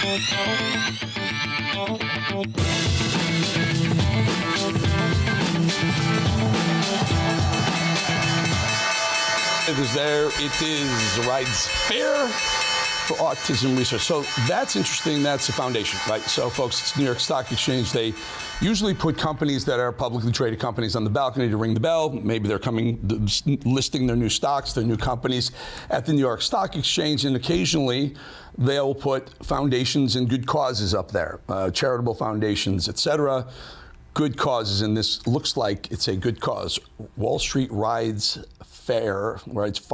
It is there. It is Rides Fair for Autism Research. So that's interesting. That's a foundation, right? So, folks, it's New York Stock Exchange. They usually put companies that are publicly traded companies on the balcony to ring the bell. Maybe they're listing their new stocks, their new companies at the New York Stock Exchange, and occasionally they'll put foundations and good causes up there, charitable foundations, etc. Good causes, and this looks like it's a good cause. Wall Street Rides Far, looks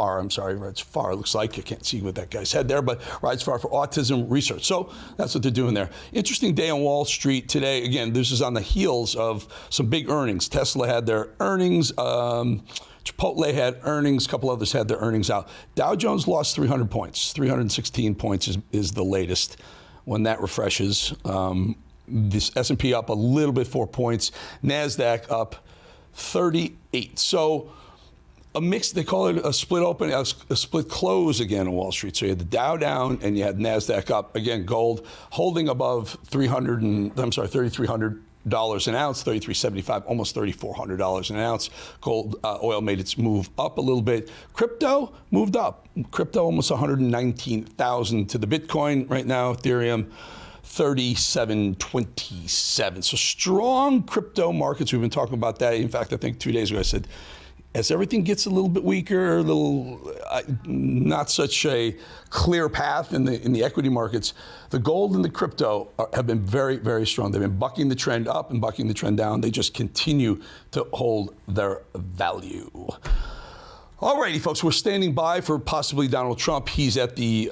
like. I can't see what that guy said there, but Rides Far for Autism Research. So that's what they're doing there. Interesting day on Wall Street today. Again, this is on the heels of some big earnings. Tesla had their earnings. Chipotle had earnings. A couple others had their earnings out. Dow Jones lost 300 points. 316 points is the latest. When that refreshes, this S&P up a little bit, 4 points. NASDAQ up 38. So a mix, they call it a split open, a split close again on Wall Street. So you had the Dow down and you had NASDAQ up. Again, gold holding above $3,300 an ounce, $33.75, almost $3,400 an ounce. Gold, oil made its move up a little bit. Crypto moved up. Crypto almost 119,000 to the Bitcoin right now. Ethereum 37.27. So strong crypto markets. We've been talking about that. In fact, I think 2 days ago I said, as everything gets a little bit weaker, a little not such a clear path in the equity markets, the gold and the crypto have been very, very strong. They've been bucking the trend up and bucking the trend down. They just continue to hold their value. All righty, folks, we're standing by for possibly Donald Trump. He's at the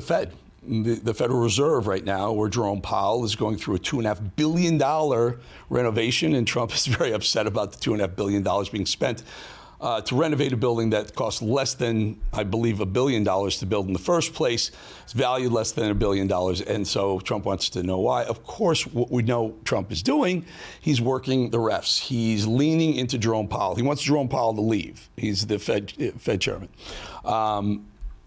Fed. The Federal Reserve right now, where Jerome Powell is going through a $2.5 billion renovation, and Trump is very upset about the $2.5 billion being spent to renovate a building that cost less than, I believe, $1 billion to build in the first place. It's valued less than $1 billion, and so Trump wants to know why. Of course, what we know Trump is doing, he's working the refs. He's leaning into Jerome Powell. He wants Jerome Powell to leave. He's the Fed chairman.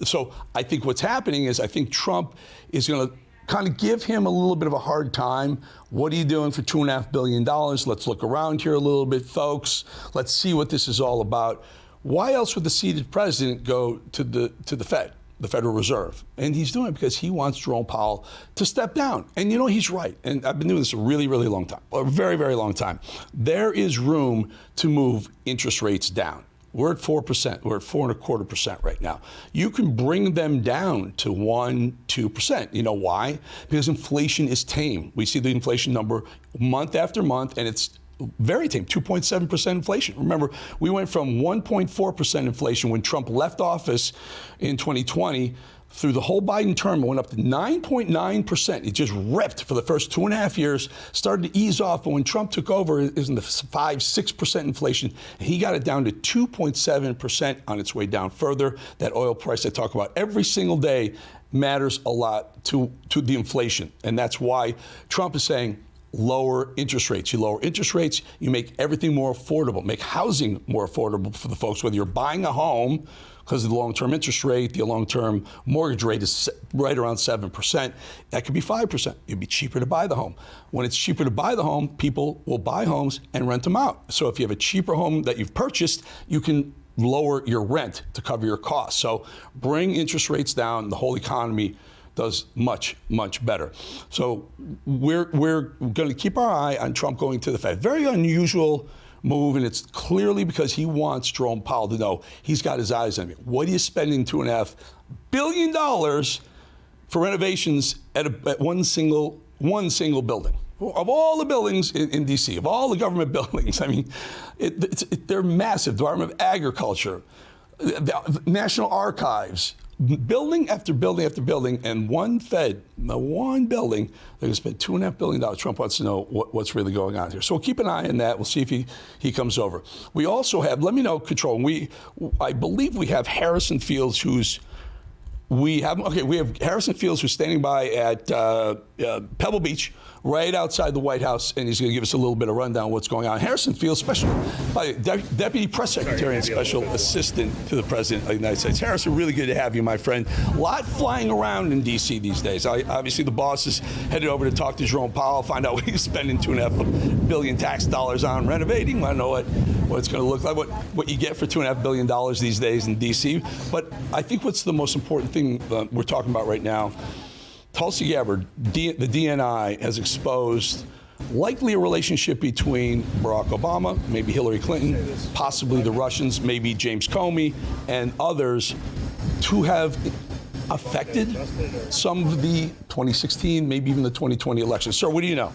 So I think what's happening is I think Trump is going to kind of give him a little bit of a hard time. What are you doing for $2.5 billion? Let's look around here a little bit, folks. Let's see what this is all about. Why else would the seated president go to the Fed, the Federal Reserve? And he's doing it because he wants Jerome Powell to step down. And you know, he's right. And I've been doing this a really, really long time, a very, very long time. There is room to move interest rates down. We're at 4%. We're at 4.25% right now. You can bring them down to 1-2%. You know why? Because inflation is tame. We see the inflation number month after month, and it's very tame, 2.7% inflation. Remember, we went from 1.4% inflation when Trump left office in 2020. Through the whole Biden term, it went up to 9.9%. It just ripped for the first 2.5 years, started to ease off. But when Trump took over, it was in the 5-6% inflation. And he got it down to 2.7% on its way down further. That oil price I talk about every single day matters a lot to the inflation. And that's why Trump is saying, lower interest rates. You lower interest rates, you make everything more affordable, make housing more affordable for the folks, whether you're buying a home, because of the long-term interest rate, the long-term mortgage rate is right around 7%. That could be 5%. It'd be cheaper to buy the home. When it's cheaper to buy the home, people will buy homes and rent them out. So if you have a cheaper home that you've purchased, you can lower your rent to cover your costs. So bring interest rates down, the whole economy does much, much better. So we're going to keep our eye on Trump going to the Fed. Very unusual move, and it's clearly because he wants Jerome Powell to know he's got his eyes on me. What are you spending $2.5 billion for renovations at one single building? Of all the buildings in D.C., of all the government buildings, I mean, they're massive. Department of Agriculture, the National Archives, building after building after building, and one building, they're going to spend $2.5 billion. Trump wants to know what's really going on here. So we'll keep an eye on that. We'll see if he comes over. We also have, let me know, Control, I believe we have Harrison Fields, who's We have Harrison Fields, who's standing by at Pebble Beach, right outside the White House, and he's going to give us a little bit of rundown of what's going on. Harrison Fields, Deputy Press Secretary and Special Assistant to the President of the United States. Harrison, really good to have you, my friend. A lot flying around in D.C. these days. Obviously, the boss is headed over to talk to Jerome Powell, find out what he's spending $2.5 billion tax dollars on renovating. Want to know what it's going to look like, what you get for $2.5 billion these days in D.C. But I think what's the most important thing we're talking about right now, Tulsi Gabbard, the DNI, has exposed likely a relationship between Barack Obama, maybe Hillary Clinton, possibly the Russians, maybe James Comey, and others to have affected some of the 2016, maybe even the 2020 elections. Sir, what do you know?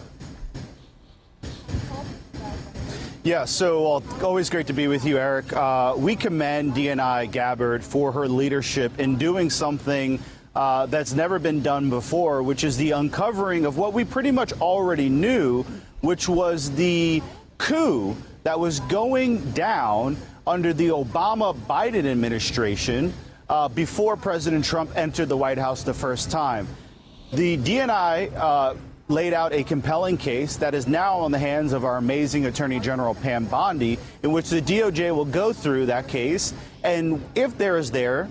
Yeah, so always great to be with you, Eric. We commend DNI Gabbard for her leadership in doing something that's never been done before, which is the uncovering of what we pretty much already knew, which was the coup that was going down under the Obama-Biden administration before President Trump entered the White House the first time. The DNI laid out a compelling case that is now on the hands of our amazing Attorney General Pam Bondi, in which the DOJ will go through that case, and if there is there,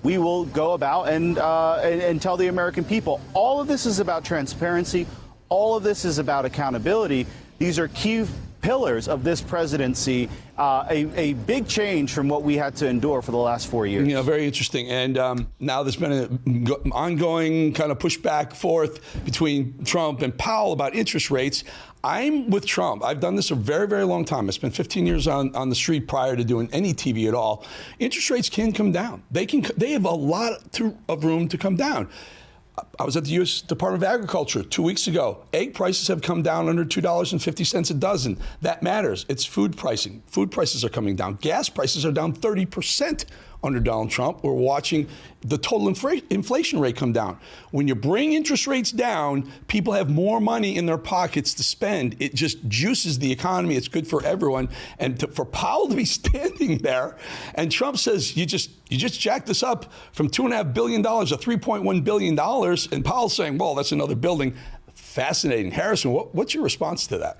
we will go about and tell the American people. All of this is about transparency. All of this is about accountability. These are key pillars of this presidency, a big change from what we had to endure for the last 4 years. You know, very interesting. And now there's been an ongoing kind of pushback forth between Trump and Powell about interest rates. I'm with Trump. I've done this a very, very long time. I spent 15 years on the street prior to doing any TV at all. Interest rates can come down. They have a lot of room to come down. I was at the U.S. Department of Agriculture 2 weeks ago. Egg prices have come down under $2.50 a dozen. That matters. It's food pricing. Food prices are coming down. Gas prices are down 30% under Donald Trump. We're watching the total inflation rate come down. When you bring interest rates down, people have more money in their pockets to spend. It just juices the economy. It's good for everyone. And for Powell to be standing there, and Trump says, you just jacked this up from $2.5 billion to $3.1 billion, and Powell's saying, well, that's another building. Fascinating. Harrison, what's your response to that?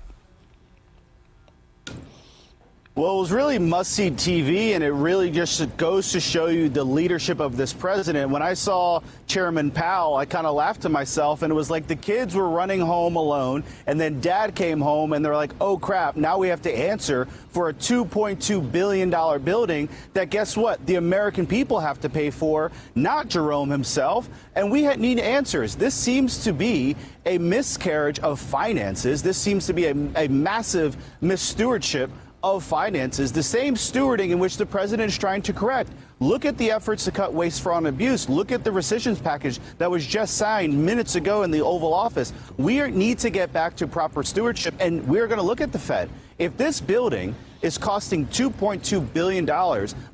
Well, it was really must-see TV, and it really just goes to show you the leadership of this president. When I saw Chairman Powell, I kind of laughed to myself, and it was like the kids were running home alone, and then Dad came home, and they're like, oh, crap, now we have to answer for a $2.2 billion building that, guess what, the American people have to pay for, not Jerome himself, and we need answers. This seems to be a miscarriage of finances. This seems to be a massive misstewardship of finances, the same stewarding in which the president is trying to correct. Look at the efforts to cut waste, fraud, and abuse. Look at the rescissions package that was just signed minutes ago in the Oval Office. We need to get back to proper stewardship, and we're going to look at the Fed. If this building is costing $2.2 billion,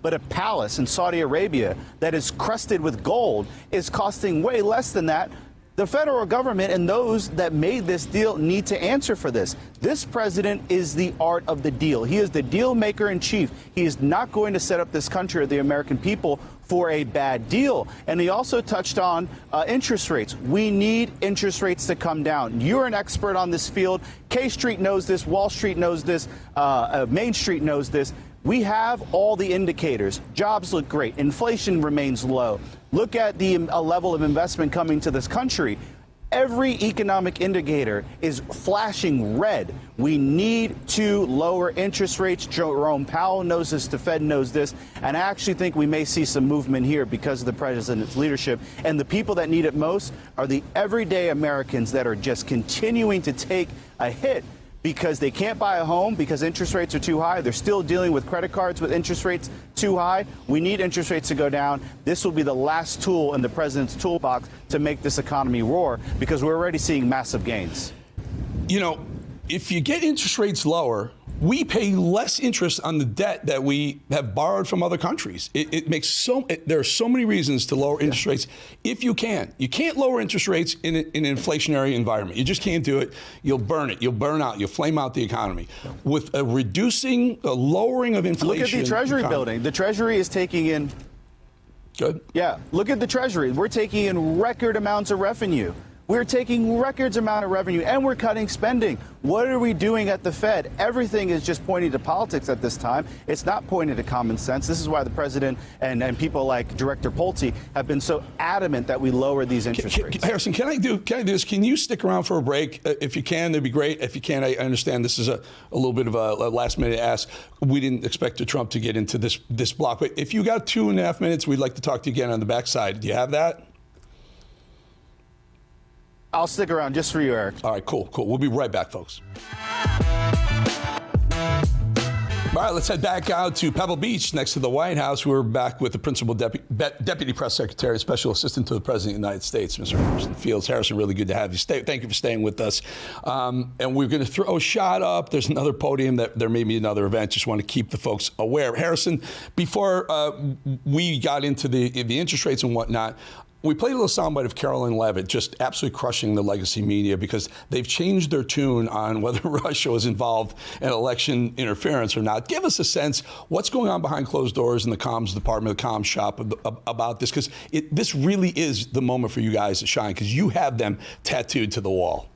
but a palace in Saudi Arabia that is crusted with gold is costing way less than that, the federal government and those that made this deal need to answer for this. This president is the art of the deal. He is the deal maker in chief. He is not going to set up this country or the American people for a bad deal. And he also touched on interest rates. We need interest rates to come down. You're an expert on this field. K Street knows this. Wall Street knows this. Main Street knows this. We have all the indicators. Jobs look great. Inflation remains low. Look at the level of investment coming to this country. Every economic indicator is flashing red. We need to lower interest rates. Jerome Powell knows this. The Fed knows this. And I actually think we may see some movement here because of the president's leadership. And the people that need it most are the everyday Americans that are just continuing to take a hit because they can't buy a home because interest rates are too high. They're still dealing with credit cards with interest rates too high. We need interest rates to go down. This will be the last tool in the president's toolbox to make this economy roar because we're already seeing massive gains. You know, if you get interest rates lower, we pay less interest on the debt that we have borrowed from other countries. There are so many reasons to lower interest rates if you can. You can't lower interest rates in an inflationary environment. You just can't do it. You'll burn it. You'll burn out. You'll flame out the economy. With a lowering of inflation. Look at the Treasury building. The Treasury is taking in Good. Yeah, look at the Treasury. We're taking in record amounts of revenue. We're taking records amount of revenue, and we're cutting spending. What are we doing at the Fed? Everything is just pointing to politics at this time. It's not pointing to common sense. This is why the president and people like Director Pulte have been so adamant that we lower these interest rates. Harrison, can I do this? Can you stick around for a break? If you can, that'd be great. If you can, I understand this is a little bit of a last minute ask. We didn't expect Trump to get into this block. But if you got 2.5 minutes, we'd like to talk to you again on the backside. Do you have that? I'll stick around just for you, Eric. All right, cool. We'll be right back, folks. All right, let's head back out to Pebble Beach next to the White House. We're back with the Principal Deputy Press Secretary, Special Assistant to the President of the United States, Mr. Harrison Fields. Harrison, really good to have you. Thank you for staying with us. And we're going to throw a shot up. There's another podium. There may be another event. Just want to keep the folks aware. Harrison, before we got into the interest rates and whatnot, we played a little soundbite of Carolyn Levitt just absolutely crushing the legacy media because they've changed their tune on whether Russia was involved in election interference or not. Give us a sense what's going on behind closed doors in the comms department, the comms shop about this, because this really is the moment for you guys to shine because you have them tattooed to the wall.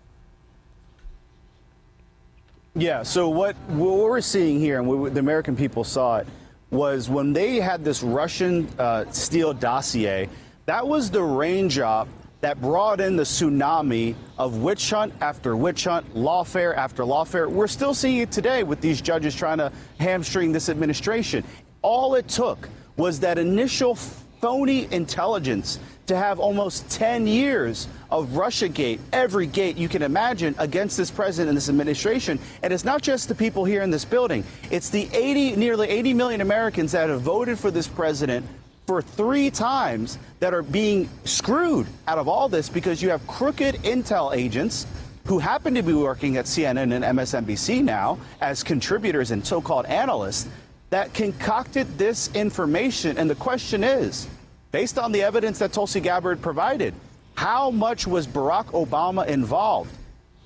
Yeah, so what we're seeing here, and the American people saw it, was when they had this Russian Steele dossier. That was the raindrop that brought in the tsunami of witch hunt after witch hunt, lawfare after lawfare. We're still seeing it today with these judges trying to hamstring this administration. All it took was that initial phony intelligence to have almost 10 years of Russiagate, every gate you can imagine against this president and this administration. And it's not just the people here in this building. It's the nearly 80 million Americans that have voted for this president for 3 times that are being screwed out of all this because you have crooked intel agents who happen to be working at CNN and MSNBC now as contributors and so-called analysts that concocted this information. And the question is, based on the evidence that Tulsi Gabbard provided, how much was Barack Obama involved?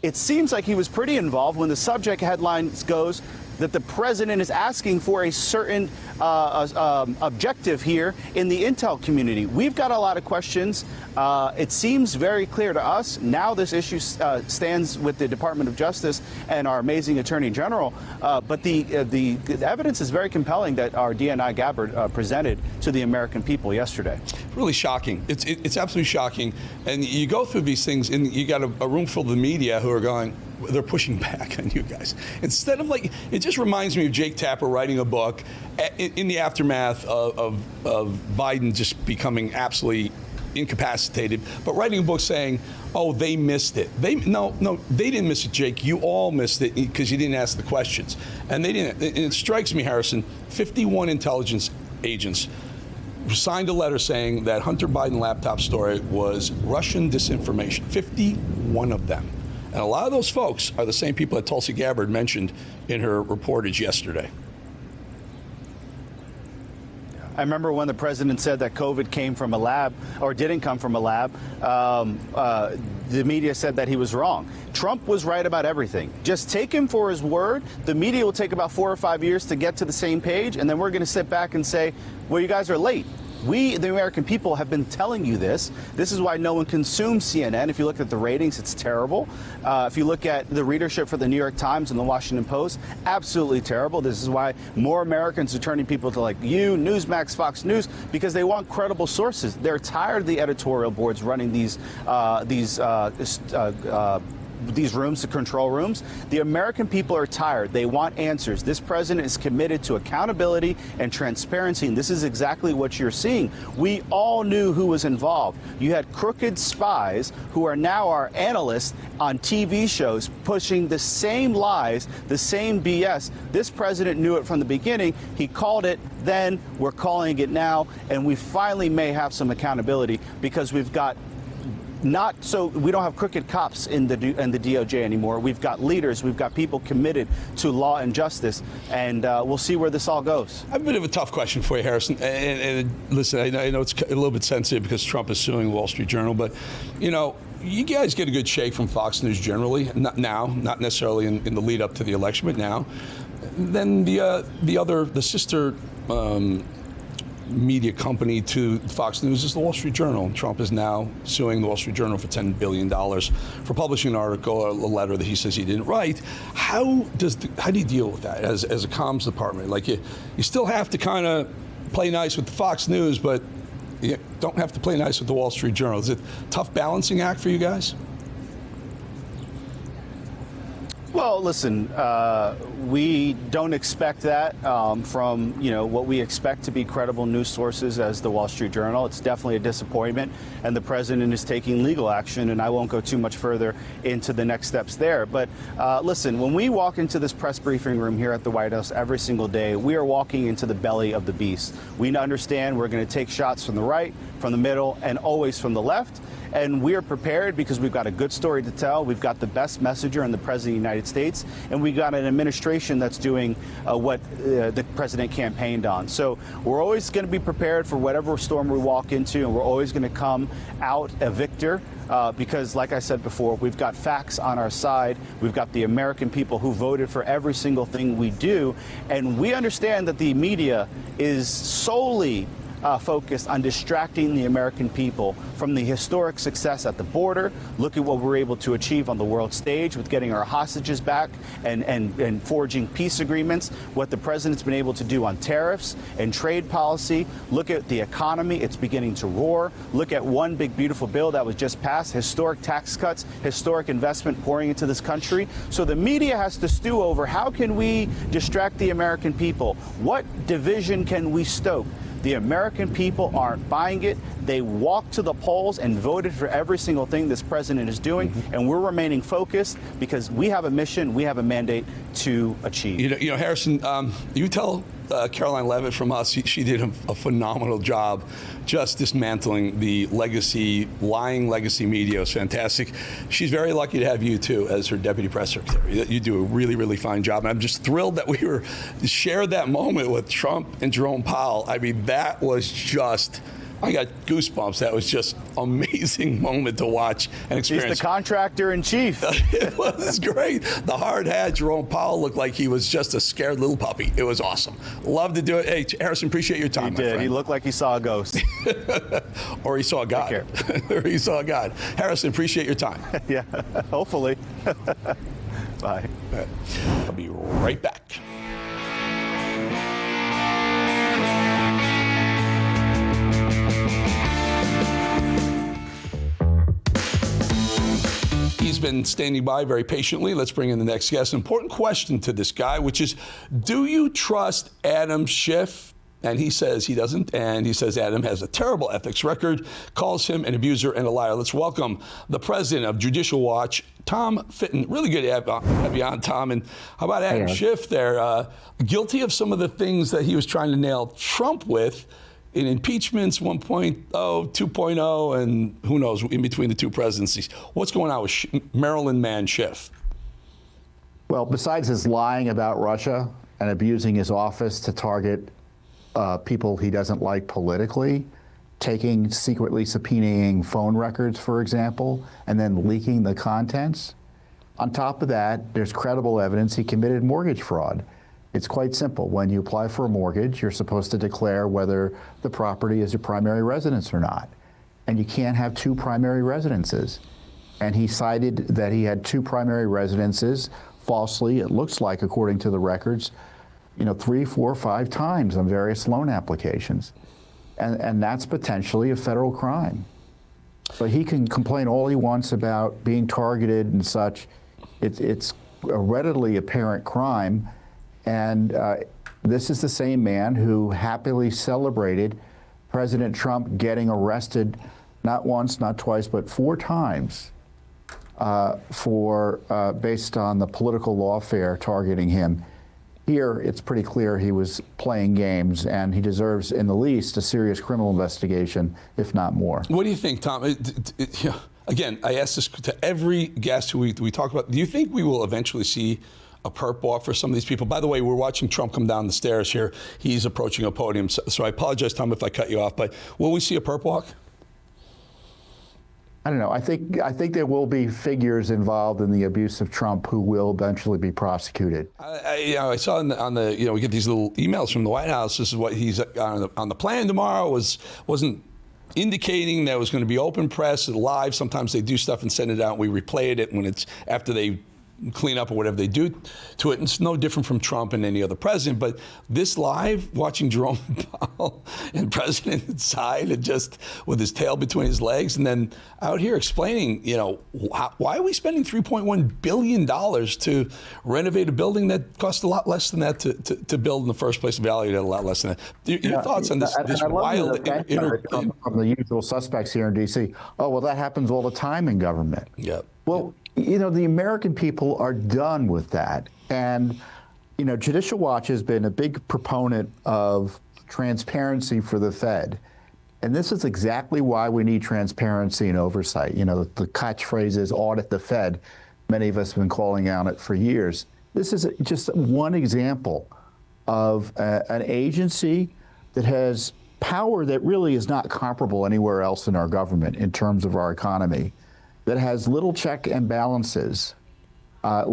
It seems like he was pretty involved when the subject headlines goes that the president is asking for a certain objective here in the intel community. We've got a lot of questions. It seems very clear to us. Now this issue stands with the Department of Justice and our amazing Attorney General. But the evidence is very compelling that our DNI Gabbard presented to the American people yesterday. Really shocking. It's absolutely shocking. And you go through these things, and you got a room full of the media who are going, they're pushing back on you guys. Instead of it just reminds me of Jake Tapper writing a book in the aftermath of Biden just becoming absolutely incapacitated, but writing a book saying, oh, they missed it. No, they didn't miss it, Jake. You all missed it because you didn't ask the questions. And they didn't. And it strikes me, Harrison, 51 intelligence agents signed a letter saying that Hunter Biden laptop story was Russian disinformation. 51 of them. And a lot of those folks are the same people that Tulsi Gabbard mentioned in her reportage yesterday. I remember when the president said that COVID came from a lab or didn't come from a lab, the media said that he was wrong. Trump was right about everything. Just take him for his word. The media will take about 4 or 5 years to get to the same page, and then we're going to sit back and say, well, you guys are late. We, the American people, have been telling you this. This is why no one consumes CNN. If you look at the ratings, it's terrible. If you look at the readership for the New York Times and the Washington Post, absolutely terrible. This is why more Americans are turning people to like you, Newsmax, Fox News, because they want credible sources. They're tired of the editorial boards running these rooms, the control rooms. The American people are tired. They want answers. This president is committed to accountability and transparency, and this is exactly what you're seeing. We all knew who was involved. You had crooked spies who are now our analysts on TV shows pushing the same lies, the same BS. This president knew it from the beginning. He called it then. We're calling it now, and we finally may have some accountability because we've got we don't have crooked cops in the DOJ anymore. We've got leaders. We've got people committed to law and justice, and we'll see where this all goes. I have a bit of a tough question for you, Harrison. And listen, I know it's a little bit sensitive because Trump is suing Wall Street Journal, but you guys get a good shake from Fox News generally. Not now, not necessarily in the lead up to the election, but now. Then the sister media company to Fox News is the Wall Street Journal. Trump is now suing the Wall Street Journal for $10 billion for publishing an article or a letter that he says he didn't write. How do you deal with that as a comms department? Like you still have to kind of play nice with the Fox News, but you don't have to play nice with the Wall Street Journal. Is it a tough balancing act for you guys? Well, listen, we don't expect that from what we expect to be credible news sources as the Wall Street Journal. It's definitely a disappointment, and the president is taking legal action, and I won't go too much further into the next steps there. But listen, when we walk into this press briefing room here at the White House every single day, we are walking into the belly of the beast. We understand we're going to take shots from the right, from the middle, and always from the left. And we are prepared because we've got a good story to tell. We've got the best messenger in the President of the United States. And we've got an administration that's doing what the president campaigned on. So we're always going to be prepared for whatever storm we walk into. And we're always going to come out a victor because, like I said before, we've got facts on our side. We've got the American people who voted for every single thing we do. And we understand that the media is solely focused on distracting the American people from the historic success at the border. Look at what we're able to achieve on the world stage with getting our hostages back and forging peace agreements, what the president's been able to do on tariffs and trade policy. Look at the economy. It's beginning to roar. Look at one big, beautiful bill that was just passed, historic tax cuts, historic investment pouring into this country. So the media has to stew over how can we distract the American people? What division can we stoke? The American people aren't buying it. They walked to the polls and voted for every single thing this president is doing, and we're remaining focused because we have a mission, we have a mandate to achieve. You know, Harrison, you tell Caroline Levitt from us, she did a phenomenal job just dismantling the lying legacy media. It was fantastic. She's very lucky to have you, too, as her deputy press secretary. You do a really, really fine job. And I'm just thrilled that we shared that moment with Trump and Jerome Powell. I mean, that was just... I got goosebumps. That was just amazing moment to watch and experience. He's the contractor in chief. It was great. The hard hat, Jerome Powell looked like he was just a scared little puppy. It was awesome. Love to do it. Hey, Harrison, appreciate your time. He did. He looked like he saw a ghost. Or he saw God. Or he saw God. Harrison, appreciate your time. Yeah, hopefully. Bye. I'll be right back. He's been standing by very patiently. Let's bring in the next guest. An important question to this guy, which is, do you trust Adam Schiff? And he says he doesn't. And he says Adam has a terrible ethics record, calls him an abuser and a liar. Let's welcome the president of Judicial Watch, Tom Fitton. Really good to have you on, Tom. And how about Adam Schiff there? Guilty of some of the things that he was trying to nail Trump with in impeachments 1.0, 2.0, and who knows, in between the two presidencies. What's going on with Maryland man Schiff? Well, besides his lying about Russia and abusing his office to target people he doesn't like politically, secretly subpoenaing phone records, for example, and then leaking the contents, on top of that, there's credible evidence he committed mortgage fraud. It's quite simple. When you apply for a mortgage, you're supposed to declare whether the property is your primary residence or not. And you can't have two primary residences. And he cited that he had two primary residences falsely, it looks like, according to the records, 3, 4, 5 times on various loan applications. And that's potentially a federal crime. But he can complain all he wants about being targeted and such. It's a readily apparent crime. And this is the same man who happily celebrated President Trump getting arrested not once, not twice, but 4 times based on the political lawfare targeting him. Here, it's pretty clear he was playing games, and he deserves, in the least, a serious criminal investigation, if not more. What do you think, Tom? Again, I ask this to every guest who we talk about. Do you think we will eventually see a perp walk for some of these people? By the way, we're watching Trump come down the stairs here. He's approaching a podium. So I apologize, Tom, if I cut you off, but will we see a perp walk? I I don't know. I think there will be figures involved in the abuse of Trump who will eventually be prosecuted. I saw on the we get these little emails from the White House. This is what he's on the plan tomorrow. Wasn't indicating that it was going to be open press and live. Sometimes they do stuff and send it out, and we replayed it when it's after they clean up or whatever they do to it. And it's no different from Trump and any other president. But this live, watching Jerome Powell and President inside and just with his tail between his legs, and then out here explaining, why are we spending $3.1 billion to renovate a building that cost a lot less than that to build in the first place, valued at a lot less than that. Your thoughts on this wild from the usual suspects here in D.C. Oh, well, that happens all the time in government. Yeah. Well, the American people are done with that. And, Judicial Watch has been a big proponent of transparency for the Fed. And this is exactly why we need transparency and oversight. The catchphrase is audit the Fed. Many of us have been calling out it for years. This is just one example of an agency that has power that really is not comparable anywhere else in our government in terms of our economy, that has little checks and balances as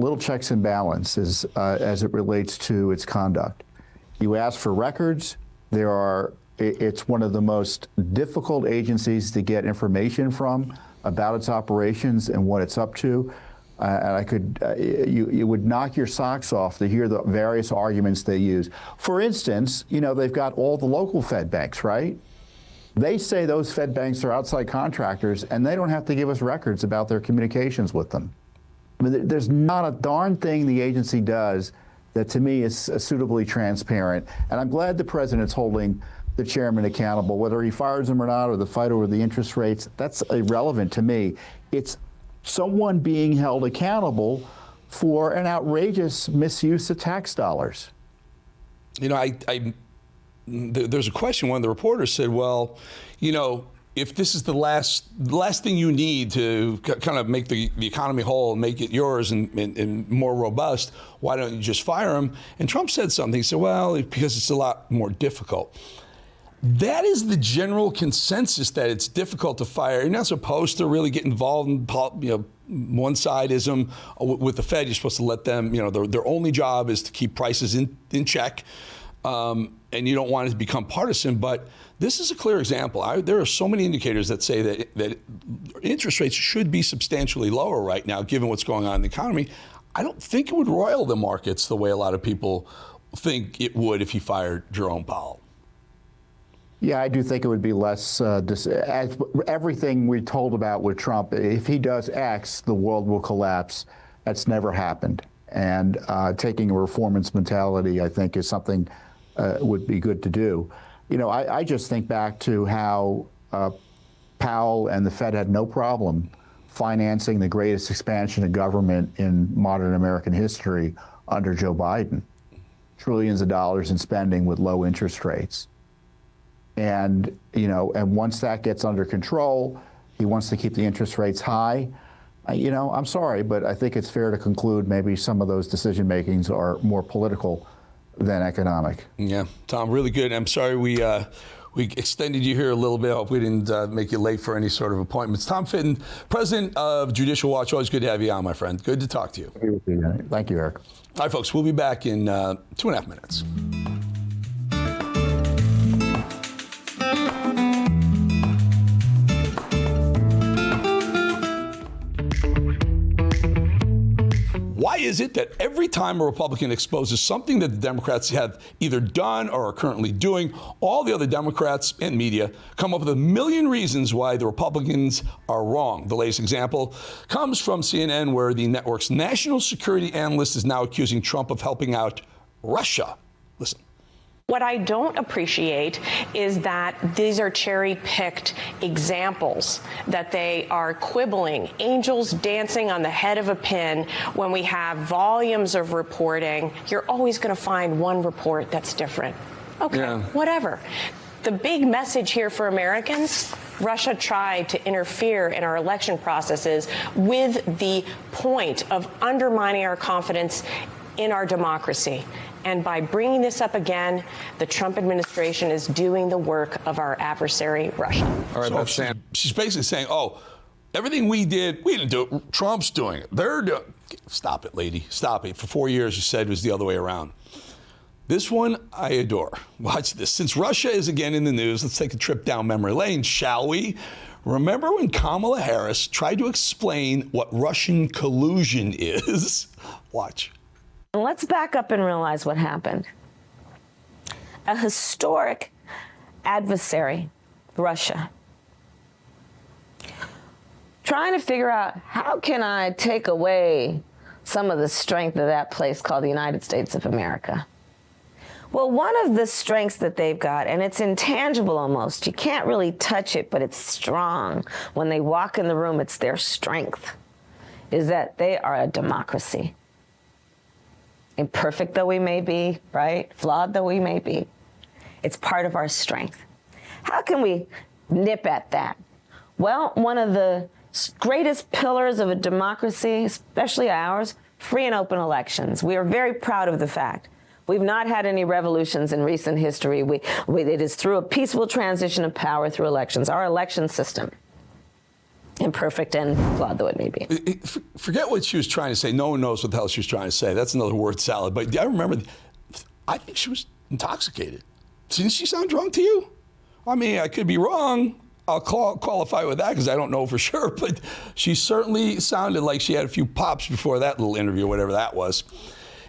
it relates to its conduct. You ask for records. It's one of the most difficult agencies to get information from about its operations and what it's up to. And you would knock your socks off to hear the various arguments they use. For instance, they've got all the local Fed banks, right? They say those Fed banks are outside contractors, and they don't have to give us records about their communications with them. I mean, there's not a darn thing the agency does that, to me, is suitably transparent. And I'm glad the president's holding the chairman accountable. Whether he fires him or not, or the fight over the interest rates, that's irrelevant to me. It's someone being held accountable for an outrageous misuse of tax dollars. There's a question. One of the reporters said, well, if this is the last thing you need to kind of make the economy whole and make it yours and more robust, why don't you just fire him? And Trump said something. He said, well, because it's a lot more difficult. That is the general consensus, that it's difficult to fire. You're not supposed to really get involved in one-sidism with the Fed. You're supposed to let them, their only job is to keep prices in check. And you don't want it to become partisan, but this is a clear example. There are so many indicators that say that interest rates should be substantially lower right now, given what's going on in the economy. I don't think it would roil the markets the way a lot of people think it would if he fired Jerome Powell. Yeah, I do think it would be less, as everything we're told about with Trump, if he does X, the world will collapse. That's never happened. And taking a reformist mentality, I think, is something would be good to do. I just think back to how Powell and the Fed had no problem financing the greatest expansion of government in modern American history under Joe Biden. Trillions of dollars in spending with low interest rates. And once that gets under control, he wants to keep the interest rates high. I'm sorry, but I think it's fair to conclude maybe some of those decision makings are more political than economic. Yeah, Tom, really good. I'm sorry we extended you here a little bit. I hope we didn't make you late for any sort of appointments. Tom Fitton, president of Judicial Watch. Always good to have you on, my friend. Good to talk to you. Thank you, Eric. All right, folks, we'll be back in 2.5 minutes. Why is it that every time a Republican exposes something that the Democrats have either done or are currently doing, all the other Democrats and media come up with a million reasons why the Republicans are wrong? The latest example comes from CNN, where the network's national security analyst is now accusing Trump of helping out Russia. Listen. What I don't appreciate is that these are cherry-picked examples, that they are quibbling, angels dancing on the head of a pin when we have volumes of reporting. You're always going to find one report that's different. Okay, whatever. The big message here for Americans: Russia tried to interfere in our election processes with the point of undermining our confidence in our democracy. And by bringing this up again, the Trump administration is doing the work of our adversary, Russia. All right, so she's basically saying, Everything we did, we didn't do it. Trump's doing it. They're doing it. Stop it, lady. Stop it. For 4 years, you said it was the other way around. This one, I adore. Watch this. Since Russia is again in the news, let's take a trip down memory lane, shall we? Remember when Kamala Harris tried to explain what Russian collusion is? Watch. Let's back up and realize what happened. A historic adversary, Russia, trying to figure out how can I take away some of the strength of that place called the United States of America. Well, one of the strengths that they've got, and it's intangible almost, you can't really touch it, but it's strong. When they walk in the room, it's their strength, is that they are a democracy. Imperfect though we may be, right? Flawed though we may be, it's part of our strength. How can we nip at that? Well, one of the greatest pillars of a democracy, especially ours, free and open elections. We are very proud of the fact we've not had any revolutions in recent history. It is through a peaceful transition of power through elections. Our election system, imperfect and flawed though it may be. Forget what she was trying to say. No one knows what the hell she was trying to say. That's another word salad. But I remember, I think she was intoxicated. Didn't she sound drunk to you? I mean, I could be wrong. I'll qualify with that because I don't know for sure. But she certainly sounded like she had a few pops before that little interview, whatever that was.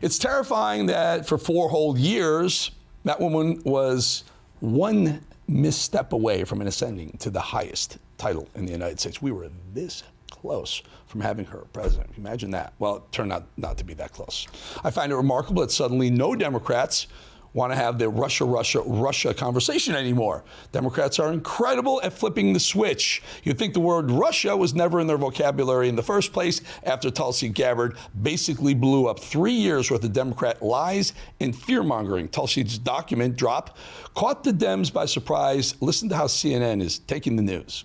It's terrifying that for 4 whole years, that woman was one misstep away from ascending to the highest title in the United States. We were this close from having her president. Imagine that. Well, it turned out not to be that close. I find it remarkable that suddenly no Democrats want to have the Russia conversation anymore. Democrats are incredible at flipping the switch. You'd think the word Russia was never in their vocabulary in the first place after Tulsi Gabbard basically blew up 3 years worth of Democrat lies and fear-mongering. Tulsi's document drop caught the Dems by surprise. Listen to how CNN is taking the news.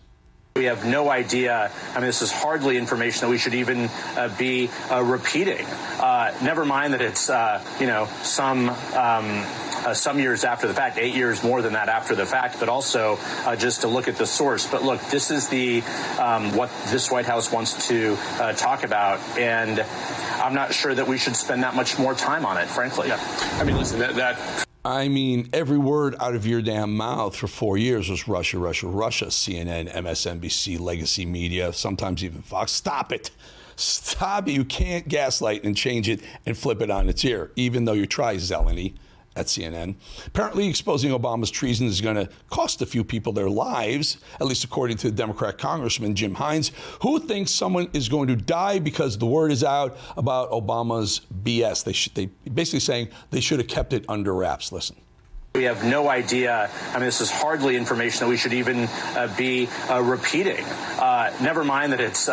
We have no idea. I mean, this is hardly information that we should even be repeating. Never mind that it's, some years after the fact, 8 years more than that after the fact, but also just to look at the source. But look, this is the what this White House wants to talk about, and I'm not sure that we should spend that much more time on it, frankly. Yeah. I mean, listen, I mean, every word out of your damn mouth for 4 years was Russia, Russia, Russia. CNN, MSNBC, legacy media, sometimes even Fox. Stop it. Stop it. You can't gaslight and change it and flip it on its ear, even though you try, Zeleny, at CNN. Apparently, exposing Obama's treason is going to cost a few people their lives, at least according to the Democrat Congressman Jim Hines, who thinks someone is going to die because the word is out about Obama's BS. They basically saying they should have kept it under wraps. Listen. We have no idea. I mean, this is hardly information that we should even be repeating. Never mind that it's,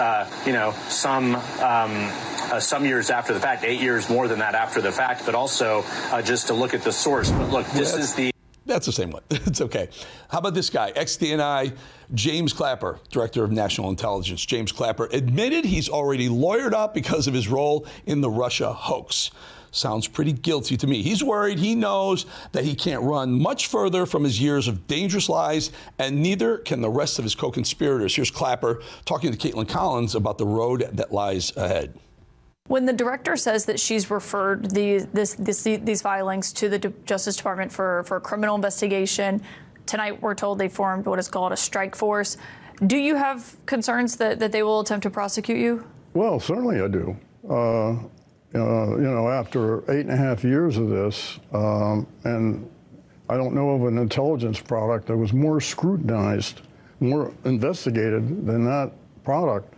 some years after the fact, 8 years more than that after the fact, but also just to look at the source. But look, this is the... That's the same one. It's okay. How about this guy, ex-DNI James Clapper, Director of National Intelligence. James Clapper admitted he's already lawyered up because of his role in the Russia hoax. Sounds pretty guilty to me. He's worried. He knows that he can't run much further from his years of dangerous lies, and neither can the rest of his co-conspirators. Here's Clapper talking to Caitlin Collins about the road that lies ahead. When the director says that she's referred these filings to the Justice Department for a criminal investigation, tonight we're told they formed what is called a strike force. Do you have concerns that they will attempt to prosecute you? Well, certainly I do. After 8.5 years of this, and I don't know of an intelligence product that was more scrutinized, more investigated than that product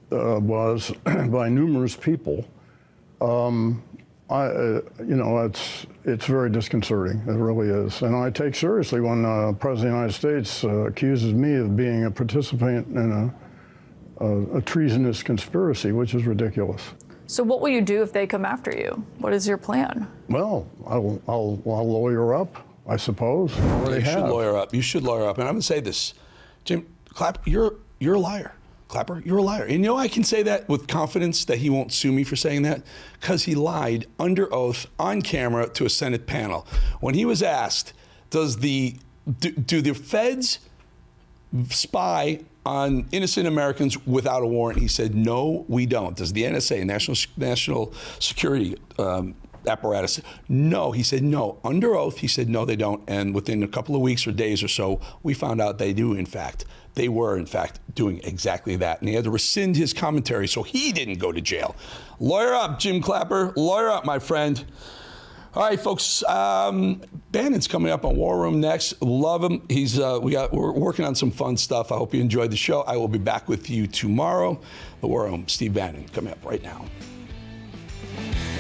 was by numerous people. It's very disconcerting. It really is. And I take seriously when the President of the United States accuses me of being a participant in a treasonous conspiracy, which is ridiculous. So what will you do if they come after you? What is your plan? Well, I'll lawyer up, I suppose. You should lawyer up. You should lawyer up. And I'm going to say this, Jim Clapper, you're a liar. Clapper, you're a liar. And you know I can say that with confidence that he won't sue me for saying that because he lied under oath on camera to a Senate panel when he was asked, do the feds spy on innocent Americans without a warrant? He said, no, we don't. Does the NSA, National Security apparatus? No, he said no. Under oath, he said no, they don't. And within a couple of weeks or days or so, we found out they do, in fact. They were, in fact, doing exactly that. And he had to rescind his commentary so he didn't go to jail. Lawyer up, Jim Clapper. Lawyer up, my friend. All right, folks. Bannon's coming up on War Room next. Love him. We're working on some fun stuff. I hope you enjoyed the show. I will be back with you tomorrow. The War Room, Steve Bannon, coming up right now.